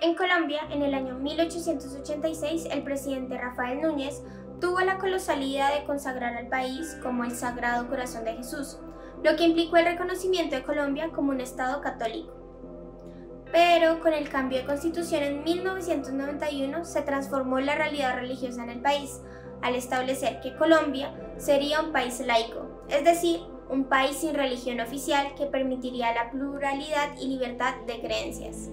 En Colombia, en el año 1886, el presidente Rafael Núñez tuvo la colosal idea de consagrar al país como el Sagrado Corazón de Jesús, lo que implicó el reconocimiento de Colombia como un estado católico. Pero con el cambio de constitución en 1991 se transformó la realidad religiosa en el país, al establecer que Colombia sería un país laico, es decir, un país sin religión oficial que permitiría la pluralidad y libertad de creencias.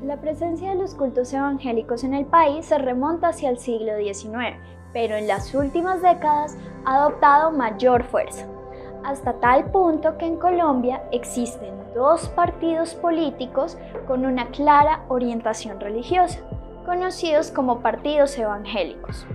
La presencia de los cultos evangélicos en el país se remonta hacia el siglo XIX, pero en las últimas décadas ha adoptado mayor fuerza, hasta tal punto que en Colombia existen dos partidos políticos con una clara orientación religiosa, conocidos como partidos evangélicos.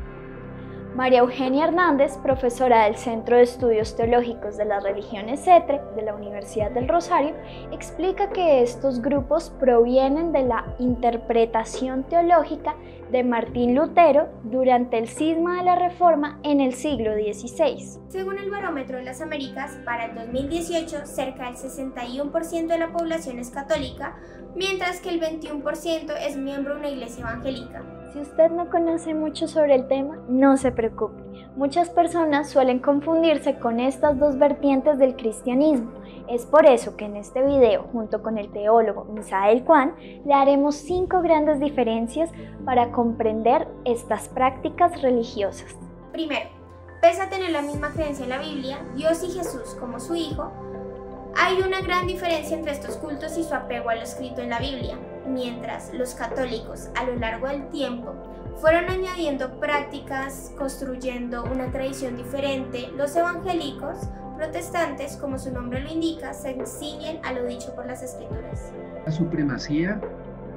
María Eugenia Hernández, profesora del Centro de Estudios Teológicos de las Religiones CETRE de la Universidad del Rosario, explica que estos grupos provienen de la interpretación teológica de Martín Lutero durante el cisma de la Reforma en el siglo XVI. Según el Barómetro de las Américas, para el 2018, cerca del 61% de la población es católica, mientras que el 21% es miembro de una iglesia evangélica. Si usted no conoce mucho sobre el tema, no se preocupe. Muchas personas suelen confundirse con estas dos vertientes del cristianismo. Es por eso que en este video, junto con el teólogo Misael Kwan, le haremos 5 grandes diferencias para comprender estas prácticas religiosas. Primero, pese a tener la misma creencia en la Biblia, Dios y Jesús como su Hijo, hay una gran diferencia entre estos cultos y su apego a lo escrito en la Biblia. Mientras los católicos a lo largo del tiempo fueron añadiendo prácticas, construyendo una tradición diferente, los evangélicos protestantes, como su nombre lo indica, se ciñen a lo dicho por las Escrituras. La supremacía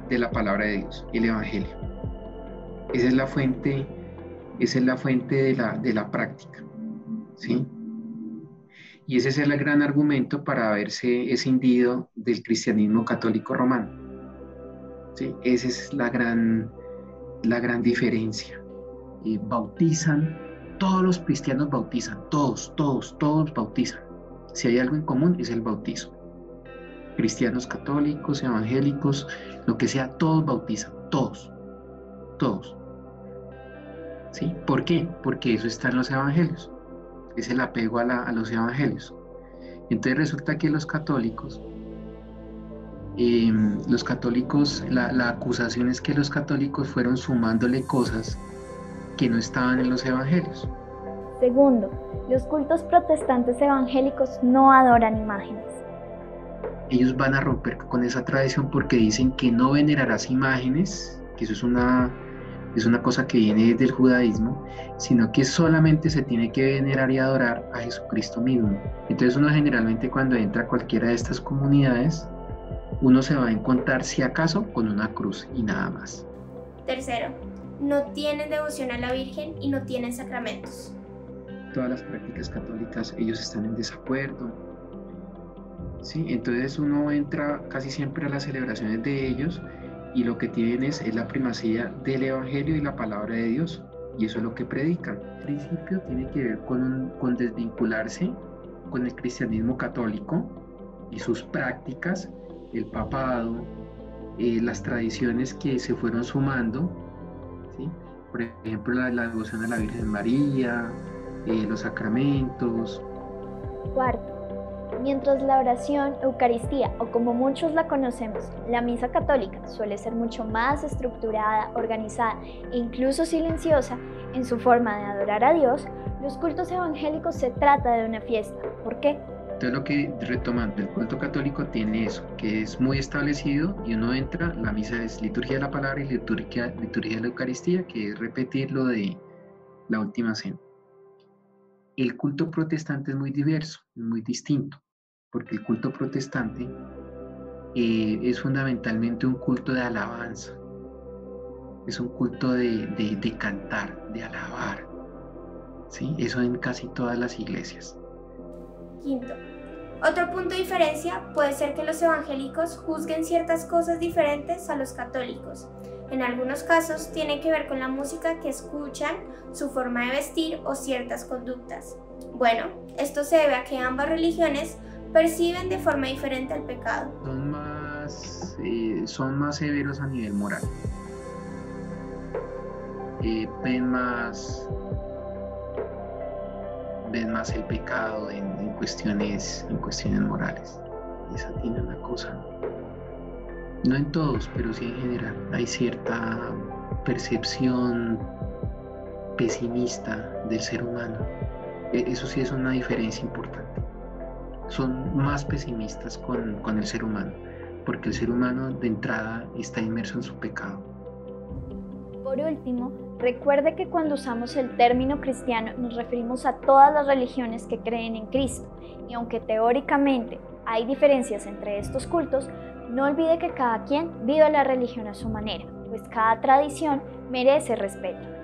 de la palabra de Dios, el Evangelio. Esa es la fuente de la práctica, ¿sí? Y ese es el gran argumento para haberse escindido del cristianismo católico romano. ¿Sí? Esa es la gran diferencia. Bautizan, todos los cristianos bautizan, todos bautizan. Si hay algo en común es el bautizo. Cristianos católicos, evangélicos, lo que sea, todos bautizan, todos. ¿Sí? ¿Por qué? Porque eso está en los evangelios. Es el apego a los evangelios. Entonces resulta que los católicos, la acusación es que los católicos fueron sumándole cosas que no estaban en los evangelios. Segundo, los cultos protestantes evangélicos no adoran imágenes. Ellos van a romper con esa tradición porque dicen que no venerarás imágenes, que eso es una cosa que viene del judaísmo, sino que solamente se tiene que venerar y adorar a Jesucristo mismo. Entonces uno generalmente cuando entra a cualquiera de estas comunidades, uno se va a encontrar si acaso con una cruz y nada más. Tercero, no tienen devoción a la Virgen y no tienen sacramentos. Todas las prácticas católicas, ellos están en desacuerdo. ¿Sí? Entonces uno entra casi siempre a las celebraciones de ellos y lo que tienen es la primacía del Evangelio y la palabra de Dios, y eso es lo que predican. El principio tiene que ver con desvincularse con el cristianismo católico y sus prácticas, el papado, las tradiciones que se fueron sumando, ¿sí? Por ejemplo la devoción a la Virgen María, los sacramentos. Cuarto, mientras la oración, Eucaristía o como muchos la conocemos, la misa católica suele ser mucho más estructurada, organizada e incluso silenciosa en su forma de adorar a Dios, los cultos evangélicos se trata de una fiesta. ¿Por qué? Entonces retomando, el culto católico tiene eso, que es muy establecido y uno entra, la misa es liturgia de la palabra y liturgia de la Eucaristía, que es repetir lo de la última cena. El culto protestante es muy diverso, muy distinto, porque el culto protestante es fundamentalmente un culto de alabanza, es un culto de cantar, de alabar, ¿sí? Eso en casi todas las iglesias. Quinto, otro punto de diferencia puede ser que los evangélicos juzguen ciertas cosas diferentes a los católicos. En algunos casos tiene que ver con la música que escuchan, su forma de vestir o ciertas conductas. Bueno, esto se debe a que ambas religiones perciben de forma diferente el pecado. Son más son más severos a nivel moral. Ven más el pecado en cuestiones morales. Esa tiene una cosa. No en todos, pero sí en general. Hay cierta percepción pesimista del ser humano. Eso sí es una diferencia importante. Son más pesimistas con el ser humano, porque el ser humano de entrada está inmerso en su pecado. Por último, recuerde que cuando usamos el término cristiano nos referimos a todas las religiones que creen en Cristo, y aunque teóricamente hay diferencias entre estos cultos, no olvide que cada quien vive la religión a su manera, pues cada tradición merece respeto.